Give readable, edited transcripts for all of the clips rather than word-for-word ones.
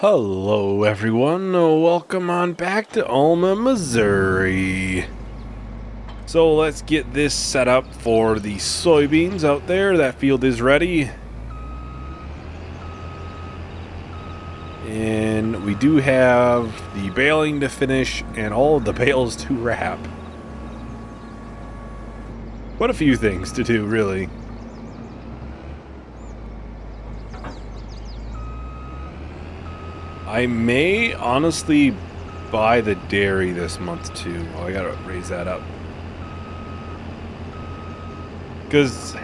Hello everyone, welcome on back to Alma, Missouri. So let's get this set up for the soybeans out there. That field is ready. And we do have the baling to finish and all of the bales to wrap. What a few things to do, really. I may honestly buy the dairy this month too. Oh, I gotta raise that up. Because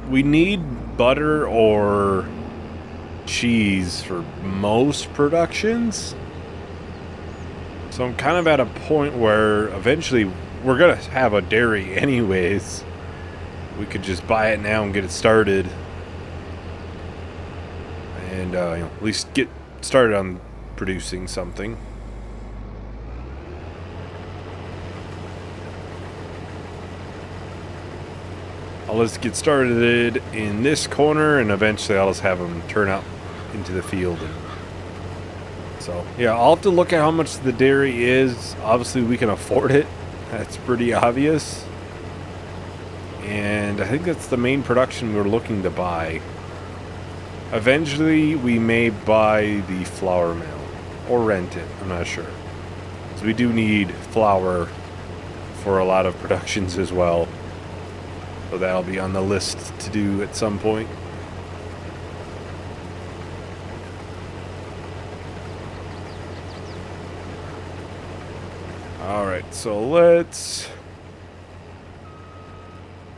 we need butter or cheese for most productions. So I'm kind of at a point where eventually we're gonna have a dairy anyways. We could just buy it now and get it started. And at least get started on producing something. I'll just get started in this corner, and eventually I'll just have them turn out into the field. And so, yeah, I'll have to look at how much the dairy is. Obviously, we can afford it. That's pretty obvious. And I think that's the main production we're looking to buy. Eventually, we may buy the flour mill or rent it. I'm not sure. So we do need flour for a lot of productions as well. So that'll be on the list to do at some point. Alright, so let's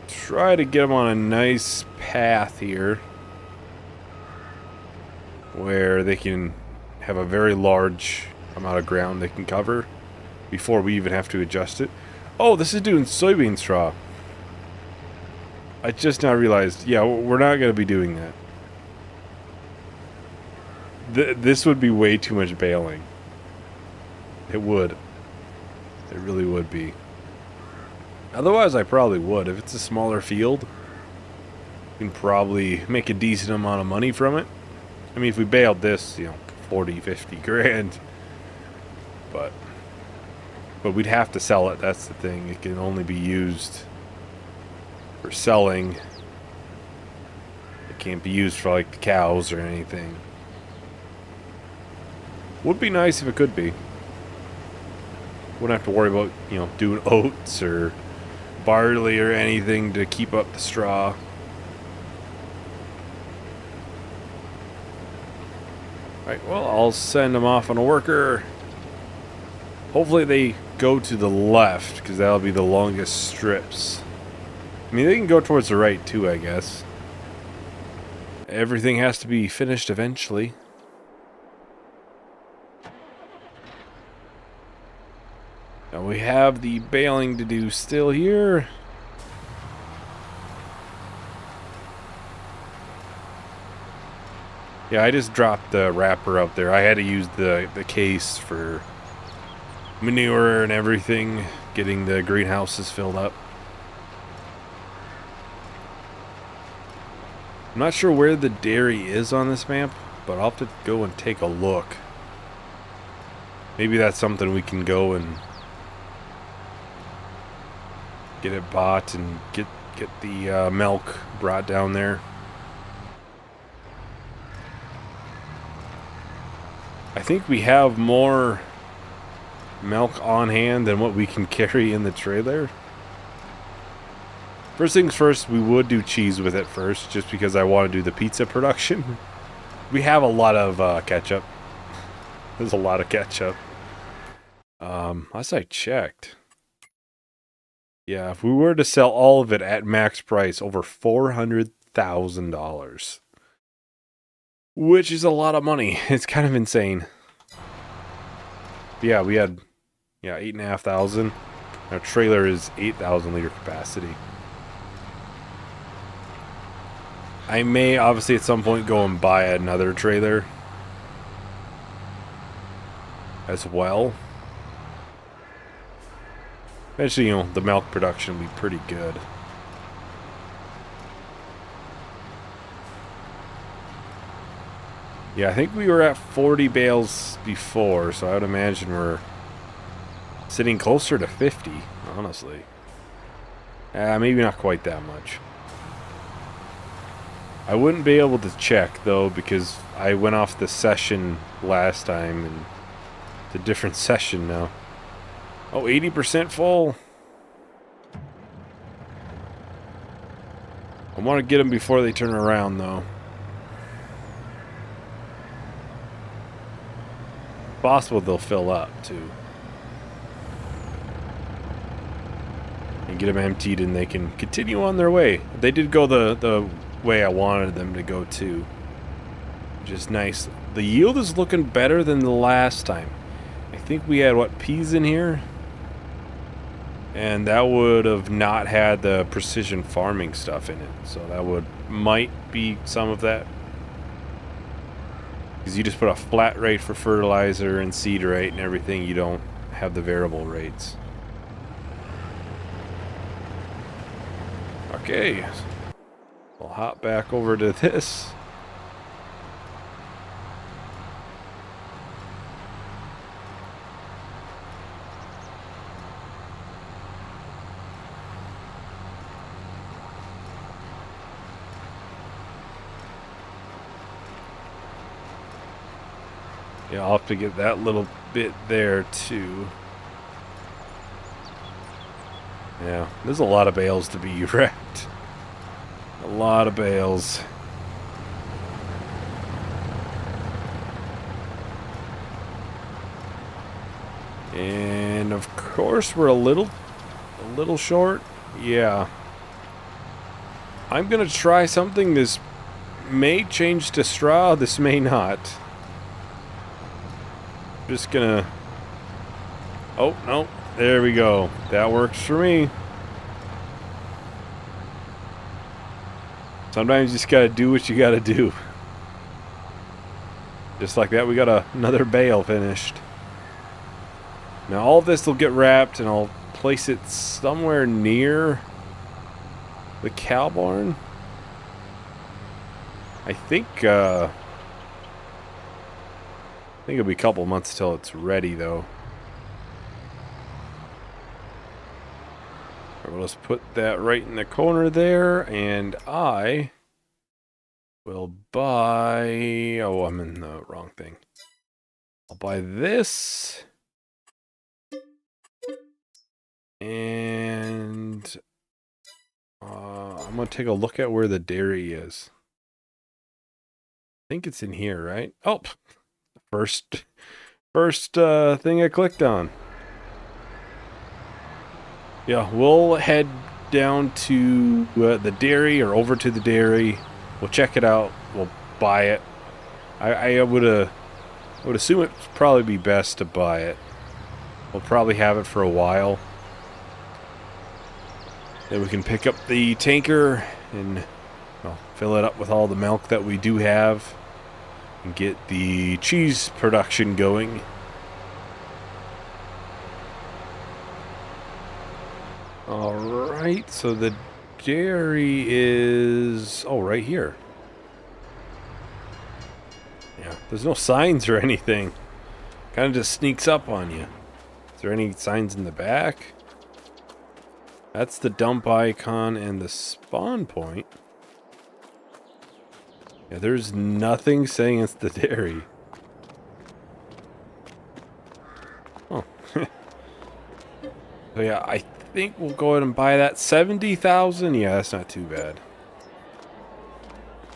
try to get them on a nice path here, where they can have a very large amount of ground they can cover before we even have to adjust it. Oh, this is doing soybean straw. I just now realized, yeah, we're not going to be doing that. This would be way too much baling. It would. It really would be. Otherwise, I probably would. If it's a smaller field, we can probably make a decent amount of money from it. I mean, if we bailed this, 40, 50 grand. But we'd have to sell it. That's the thing. It can only be used for selling. It can't be used for, like, the cows or anything. Would be nice if it could be. Wouldn't have to worry about, doing oats or barley or anything to keep up the straw. Alright, well, I'll send them off on a worker. Hopefully they go to the left, because that'll be the longest strips. I mean, they can go towards the right, too, I guess. Everything has to be finished eventually. Now we have the baling to do still here. Yeah, I just dropped the wrapper out there. I had to use the case for manure and everything, getting the greenhouses filled up. I'm not sure where the dairy is on this map, but I'll have to go and take a look. Maybe that's something we can go and get it bought and get the milk brought down there. I think we have more milk on hand than what we can carry in the trailer. First things first, we would do cheese with it first, just because I want to do the pizza production. We have a lot of ketchup. There's a lot of ketchup. As I checked. Yeah, if we were to sell all of it at max price, over $400,000. Which is a lot of money. It's kind of insane. But yeah, we had 8,500. Our trailer is 8,000 liter capacity. I may obviously at some point go and buy another trailer as well. Eventually, the milk production will be pretty good. Yeah, I think we were at 40 bales before, so I would imagine we're sitting closer to 50, honestly. Maybe not quite that much. I wouldn't be able to check, though, because I went off the session last time, and it's a different session now. Oh, 80% full. I want to get them before they turn around, though. It's possible they'll fill up, too. And get them emptied, and they can continue on their way. They did go the way I wanted them to go, too. Which is nice. The yield is looking better than the last time. I think we had, what, peas in here? And that would have not had the precision farming stuff in it. So that might be some of that. Because you just put a flat rate for fertilizer and seed rate and everything. You don't have the variable rates. Okay. We'll hop back over to this. Yeah, I'll have to get that little bit there, too. Yeah, there's a lot of bales to be wrecked. A lot of bales. And, of course, we're a little short. Yeah. I'm going to try something. This may change to straw. This may not. Just gonna... Oh, no. There we go. That works for me. Sometimes you just gotta do what you gotta do. Just like that, we got another bale finished. Now all of this will get wrapped, and I'll place it somewhere near the cow barn. I think it'll be a couple months till it's ready, though. We'll just put that right in the corner there, and I will buy... Oh, I'm in the wrong thing. I'll buy this. And I'm going to take a look at where the dairy is. I think it's in here, right? Oh, first thing I clicked on. Yeah, we'll head down to the dairy, or over to the dairy. We'll check it out. We'll buy it. I would assume it'd probably be best to buy it. We'll probably have it for a while. Then we can pick up the tanker and fill it up with all the milk that we do have. And get the cheese production going. Alright, so the dairy is... Oh, right here. Yeah, there's no signs or anything. Kind of just sneaks up on you. Is there any signs in the back? That's the dump icon and the spawn point. Yeah, there's nothing saying it's the dairy. Oh. So yeah, I think we'll go ahead and buy that. 70,000? Yeah, that's not too bad.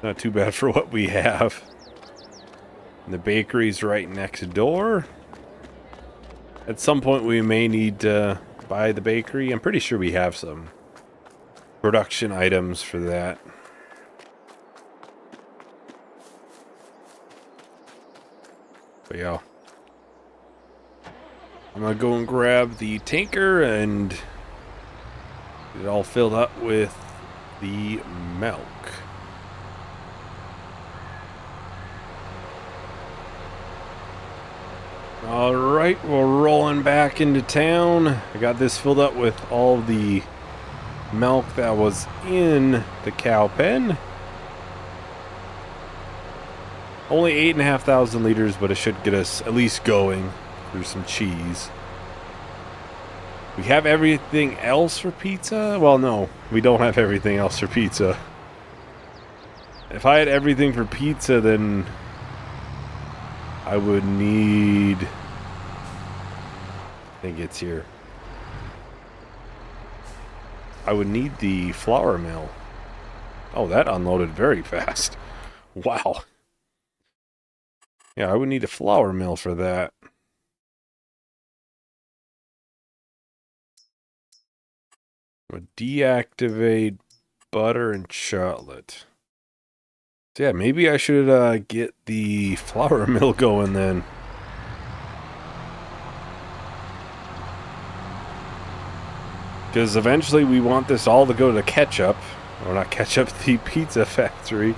Not too bad for what we have. And the bakery's right next door. At some point we may need to buy the bakery. I'm pretty sure we have some production items for that. But yeah, I'm gonna go and grab the tanker and get it all filled up with the milk. Alright, we're rolling back into town. I got this filled up with all the milk that was in the cow pen. Only 8,500 liters, but it should get us at least going through some cheese. We have everything else for pizza? Well, no, we don't have everything else for pizza. If I had everything for pizza, then I would need... I think it's here. I would need the flour mill. Oh, that unloaded very fast. Wow. Yeah, I would need a flour mill for that. Would deactivate butter and chocolate. So yeah, maybe I should get the flour mill going then. Because eventually we want this all to go to ketchup. Or not ketchup, the pizza factory.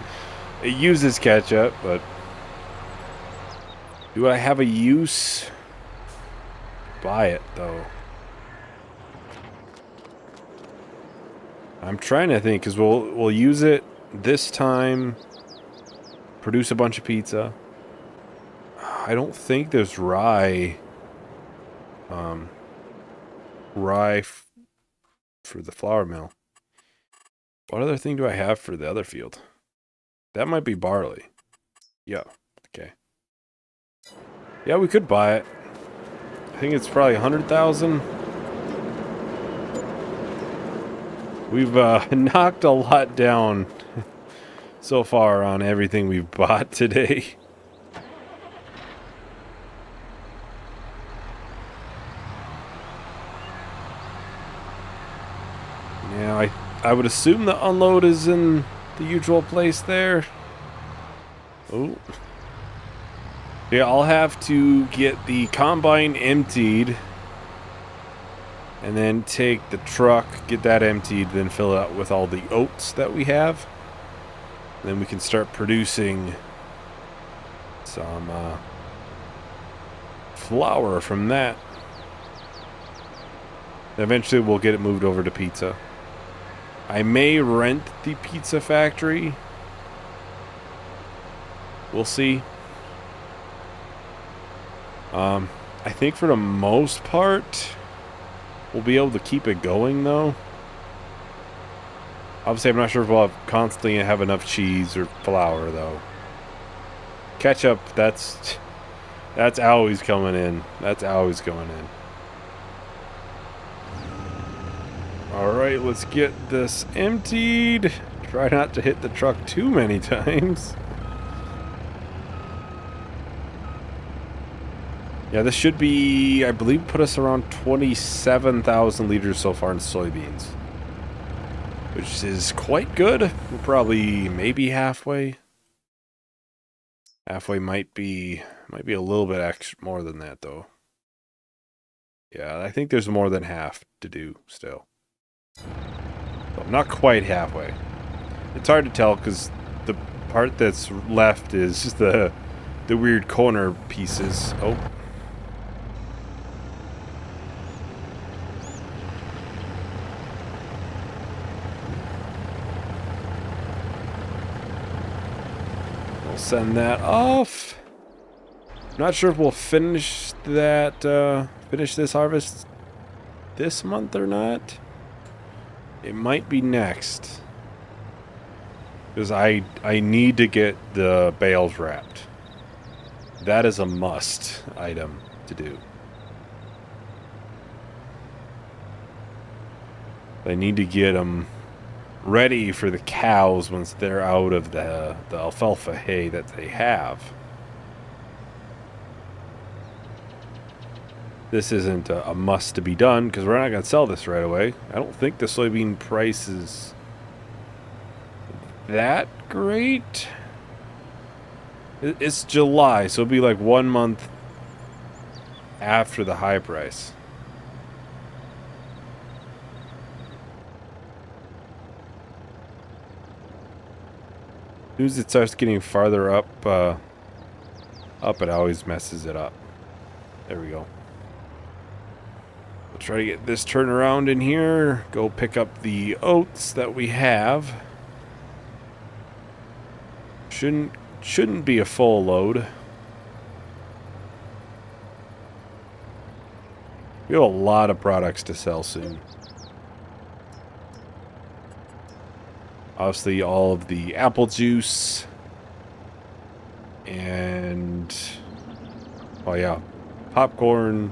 It uses ketchup, but... do I have a use? Buy it, though. I'm trying to think, because we'll use it this time. Produce a bunch of pizza. I don't think there's rye. Rye for the flour mill. What other thing do I have for the other field? That might be barley. Yeah, okay. Yeah, we could buy it. I think it's probably 100,000. We've knocked a lot down so far on everything we've bought today. Yeah, I would assume the unload is in the usual place there. Oh. Yeah, I'll have to get the combine emptied. And then take the truck, get that emptied, then fill it out with all the oats that we have. Then we can start producing some flour from that. Eventually we'll get it moved over to pizza. I may rent the pizza factory. We'll see. I think for the most part, we'll be able to keep it going, though. Obviously, I'm not sure if we'll constantly have enough cheese or flour, though. Ketchup, that's always coming in. That's always going in. Alright, let's get this emptied. Try not to hit the truck too many times. Yeah, this should be, I believe, put us around 27,000 liters so far in soybeans. Which is quite good. We're probably maybe halfway. Halfway might be a little bit extra, more than that, though. Yeah, I think there's more than half to do still. So not quite halfway. It's hard to tell because the part that's left is the weird corner pieces. Oh. We'll send that off. Not sure if we'll finish that, finish this harvest this month or not. It might be next. Because I need to get the bales wrapped. That is a must item to do. I need to get them ready for the cows once they're out of the alfalfa hay that they have. This isn't a must to be done because we're not going to sell this right away. I don't think the soybean price is that great. It's July, so it'll be like 1 month after the high price. As soon as it starts getting farther up, it always messes it up. There we go. We'll try to get this turned around in here. Go pick up the oats that we have. Shouldn't Shouldn't be a full load. We have a lot of products to sell soon. Obviously, all of the apple juice. And... oh, yeah. Popcorn.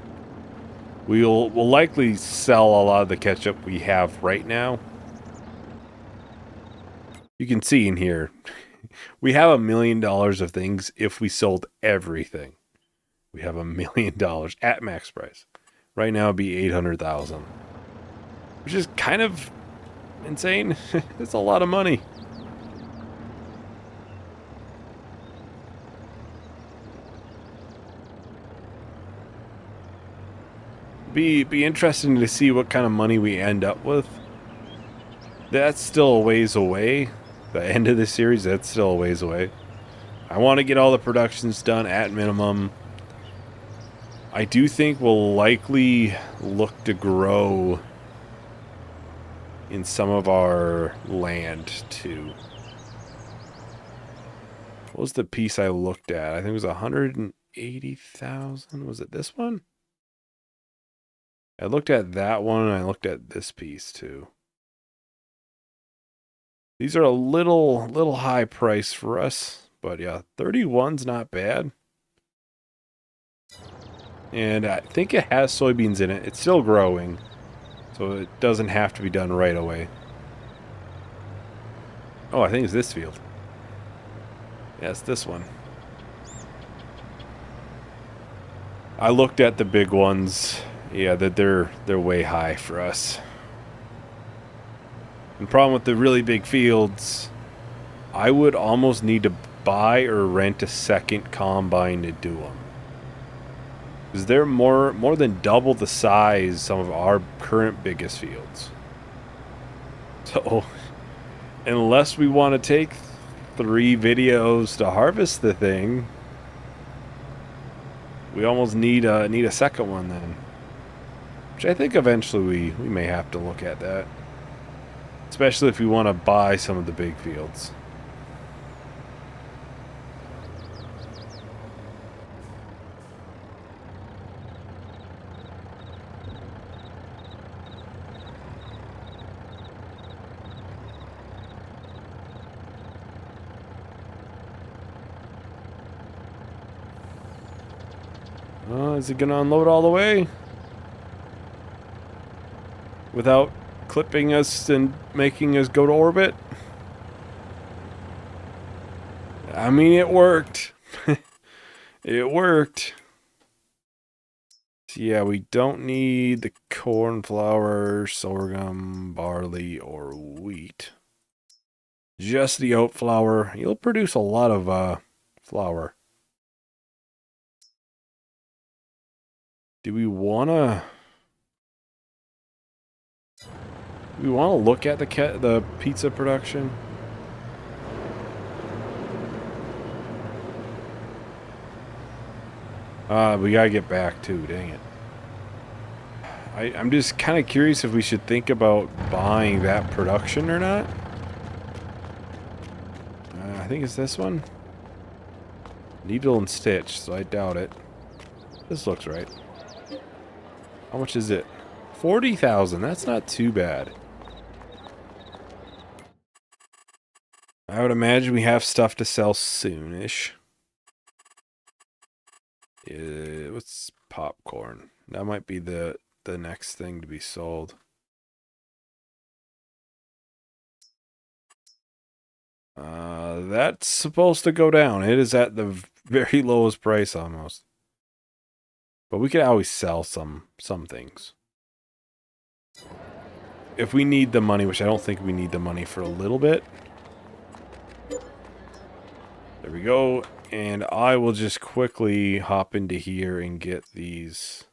We'll likely sell a lot of the ketchup we have right now. You can see in here, we have $1 million of things if we sold everything. We have $1 million at max price. Right now it'd be 800,000, which is kind of insane. It's a lot of money. Be interesting to see what kind of money we end up with. That's still a ways away. The end of the series, that's still a ways away. I want to get all the productions done at minimum. I do think we'll likely look to grow in some of our land too. What was the piece I looked at? I think it was 180,000. Was it this one? I looked at that one and I looked at this piece too. These are a little high price for us, but yeah, 31's not bad. And I think it has soybeans in it. It's still growing, so it doesn't have to be done right away. Oh, I think it's this field. Yeah, it's this one. I looked at the big ones. Yeah, that they're way high for us. And the problem with the really big fields, I would almost need to buy or rent a second combine to do them. Because they're more than double the size some of our current biggest fields. So, unless we want to take 3 videos to harvest the thing, we almost need a second one then. Which I think eventually we may have to look at that. Especially if we want to buy some of the big fields. Is it going to unload all the way? Without clipping us and making us go to orbit? I mean, it worked. It worked. So yeah, we don't need the corn, flour, sorghum, barley, or wheat. Just the oat flour. You'll produce a lot of flour. Do we want to look at the pizza production? We gotta get back too, dang it. I'm just kind of curious if we should think about buying that production or not. I think it's this one. Needle and stitch, so I doubt it. This looks right. How much is it? 40,000. That's not too bad. I would imagine we have stuff to sell soonish. What's popcorn? That might be the next thing to be sold. That's supposed to go down. It is at the very lowest price almost. But we could always sell some things. If we need the money, which I don't think we need the money for a little bit. There we go. And I will just quickly hop into here and get these.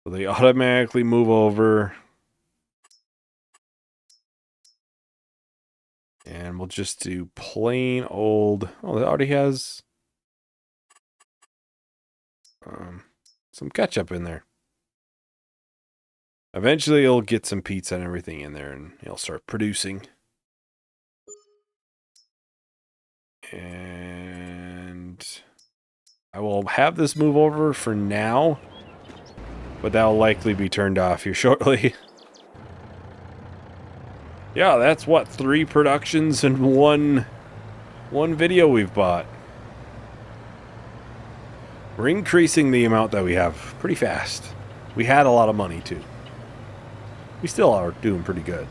So they automatically move over. And we'll just do plain old. Oh, it already has some ketchup in there. Eventually it'll get some pizza and everything in there and it'll start producing. And I will have this move over for now, but that'll likely be turned off here shortly. Yeah, that's what, 3 productions and one video we've bought. We're increasing the amount that we have pretty fast. We had a lot of money too. We still are doing pretty good.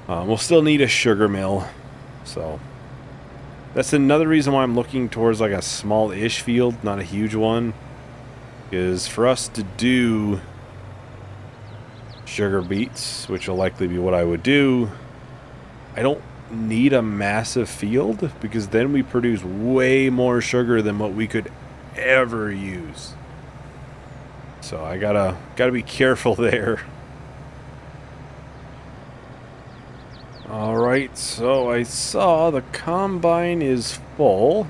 We'll still need a sugar mill, so that's another reason why I'm looking towards like a small-ish field, not a huge one, is for us to do sugar beets, which will likely be what I would do. I don't need a massive field because then we produce way more sugar than what we could ever use. So I gotta be careful there. Alright, so I saw the combine is full.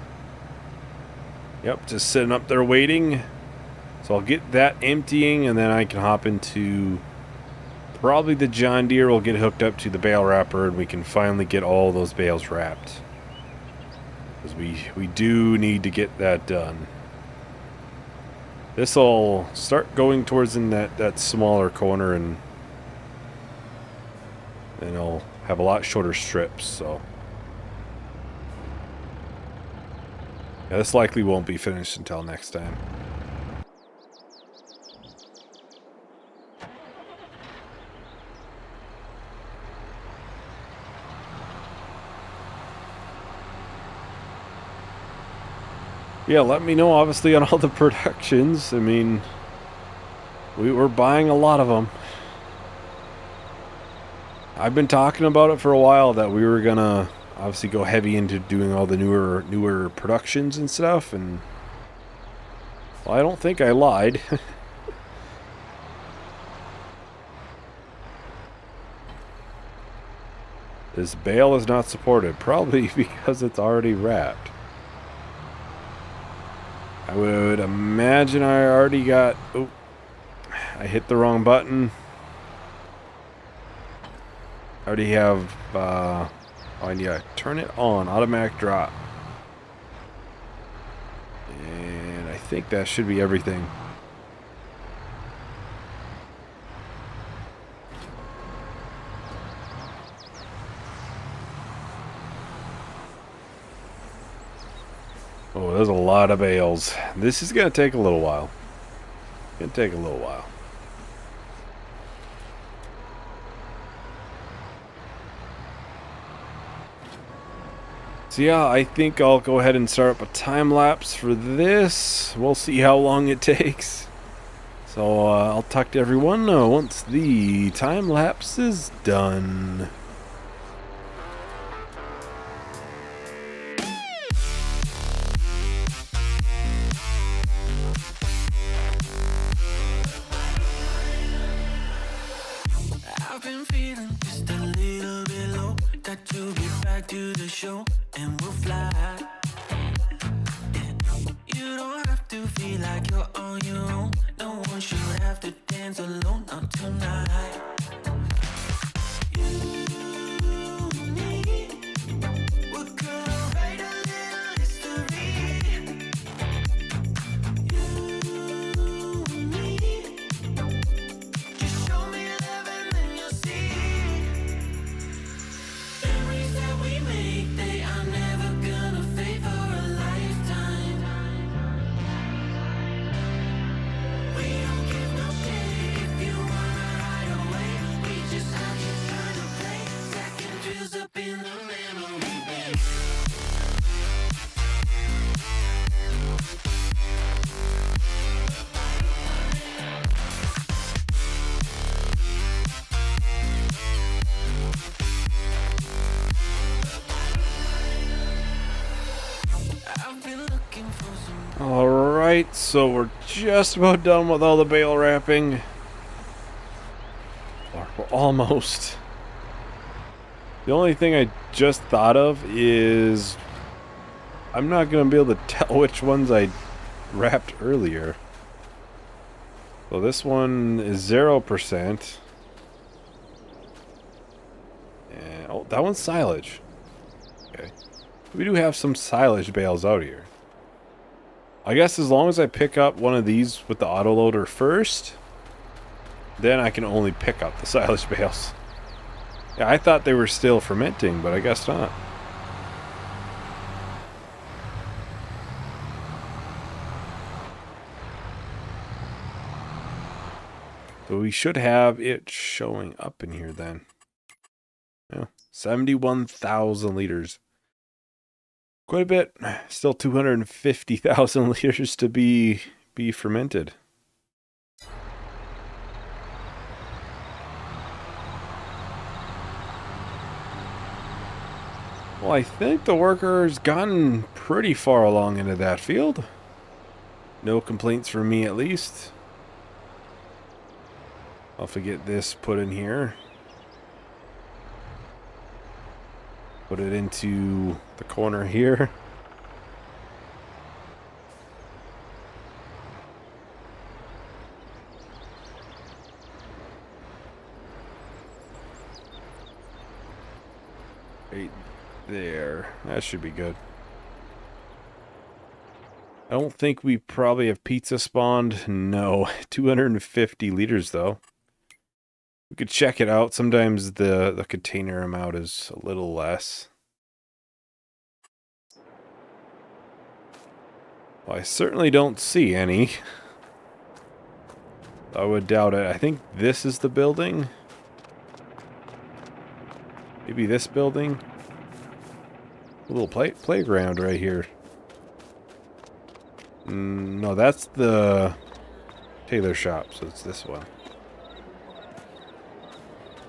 Yep, just sitting up there waiting. So I'll get that emptying and then I can hop into probably the John Deere. Will get hooked up to the bale wrapper and we can finally get all those bales wrapped. Because we do need to get that done. This will start going towards in that smaller corner and it'll have a lot shorter strips, so yeah, this likely won't be finished until next time. Yeah, let me know obviously on all the productions. I mean, we were buying a lot of them. I've been talking about it for a while that we were gonna obviously go heavy into doing all the newer productions and stuff, and well, I don't think I lied. This bale is not supported, probably because it's already wrapped. I would imagine I already got... Oh, I hit the wrong button. I already have, oh, yeah, turn it on, automatic drop. And I think that should be everything. Oh, there's a lot of bales. This is going to take a little while. It's going to take a little while. So yeah, I think I'll go ahead and start up a time lapse for this. We'll see how long it takes. So I'll talk to everyone once the time lapse is done. I've been feeling just a little bit low. Got to get back to the show and we'll fly. You don't have to feel like you're on your own. No one should have to dance alone, not tonight. You and me, we're gonna write a little history. You and me, just show me love and then you'll see. Memories that we make, they are never gonna fade for a lifetime. We don't give no shit if you wanna hide away. We just have you trying to play second feels up in the memory bank. I've been looking for some. Alright, so we're just about done with all the bale wrapping. Or we're almost. The only thing I just thought of is I'm not going to be able to tell which ones I wrapped earlier. So this one is 0%. And, oh, that one's silage. Okay. We do have some silage bales out here. I guess as long as I pick up one of these with the autoloader first, then I can only pick up the silage bales. Yeah, I thought they were still fermenting, but I guess not. So we should have it showing up in here then. Yeah, 71,000 liters. Quite a bit. Still 250,000 liters to be fermented. Well, I think the worker's gotten pretty far along into that field. No complaints from me, at least. I'll forget this put in here. Put it into the corner here. Right there. That should be good. I don't think we probably have pizza spawned. No. 250 liters, though. We could check it out. Sometimes the container amount is a little less. Well, I certainly don't see any. I would doubt it. I think this is the building. Maybe this building. A little playground right here. No, that's the tailor shop, so it's this one.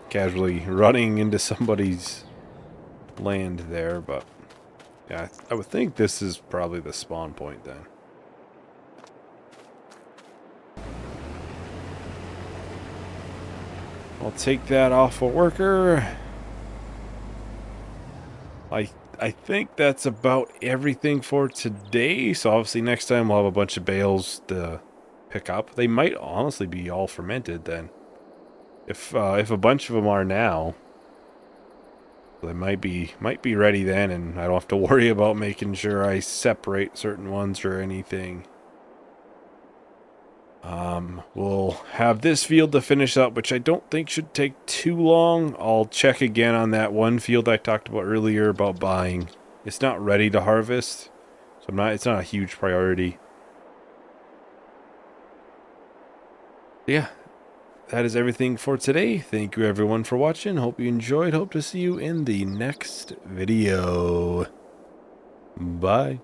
Casually running into somebody's land there, but yeah, I would think this is probably the spawn point then. I'll take that off a worker. I think that's about everything for today. So obviously next time we'll have a bunch of bales to pick up. They might honestly be all fermented then. If a bunch of them are now, they might be ready then, and I don't have to worry about making sure I separate certain ones or anything. We'll have this field to finish up, which I don't think should take too long. I'll check again on that one field I talked about earlier about buying. It's not ready to harvest, so it's not a huge priority. Yeah, that is everything for today. Thank you everyone for watching. Hope you enjoyed. Hope to see you in the next video. Bye.